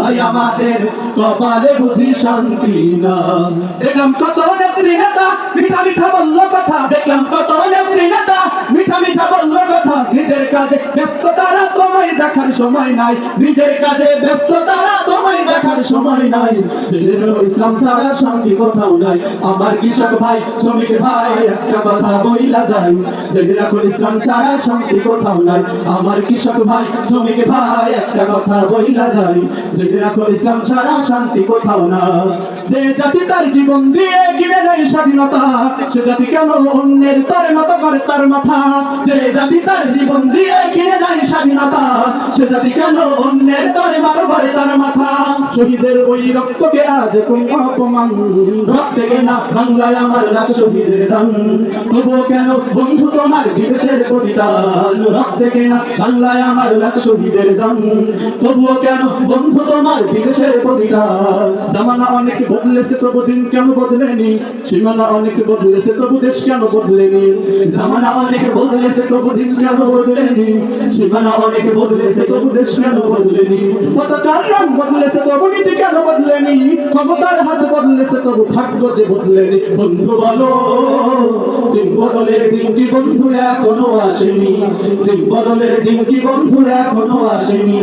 নাই আমাদের কপালে বুঝি শান্তি না। দেখলাম কত নেত্রী নেতা মিঠা মিঠা বললো কথা, দেখলাম কত নেত্রী নেতা মিঠা মিঠা বললো কথা, নিজের কাজে ব্যস্ত তারা তোমায় দেখার সময় নাই, নিজের কাজে ব্যস্ত তারা তোমায় দেখার সময় নাই। ইসলাম ছাড়া শান্তি কোথাও নাই, আমার কৃষক ভাই শ্রমিক ভাই একটা কথা বইলা যায়, জেনে রাখো ইসলাম ছাড়া শান্তি কোথাও নাই, আমার কৃষক ভাই শ্রমিক ভাই একটা কথা বইলা যায়, জেনে রাখো ইসলাম ছাড়া শান্তি কোথাও না। যে জাতি তার জীবন দিয়ে কিনে নেয় স্বাধীনতা, সে জাতি কেন অন্যের তরে নত করে তার মাথা? যে জাতি তার জীবন দিয়ে কিনে নেয় স্বাধীনতা, সে জাতি কেন অন্যের তরে মারো করে তার মাথা? শহীদের ওই রক্তকে আজ কোন অপমান, রক্তে কেনা বাংলায় আমার লাখ শহীদের দান, তবুও কেন বন্ধু তোমার বিদেশের প্রতিদান? রক্তে কেনা বাংলায় আমার লাখ শহীদের দান, তবুও কেন বন্ধু তোমার বিদেশের প্রতিদান? জামানা অনেক বদলেছে তবু দিন কেন বদলেনি, সীমানা অনেক বদলেছে তবু দেশ কেন বদলেনি? জামানা অনেক বদলেছে তবু দিন কেন বদলেনি, সীমানা অনেক বদলেছে তবু দেশ কেন বদলেনি? পতাকার রং বদলেছে তবু নীতি কেন বদলেনি, ক্ষমতার হাত বদলেছে তবু ভাগ্য যে বদলেনি? বন্ধু বলো দিন বদলের দিন কি বন্ধু এখনো আসেনি, দিন বদলের দিন কি বন্ধু এখনো আসেনি?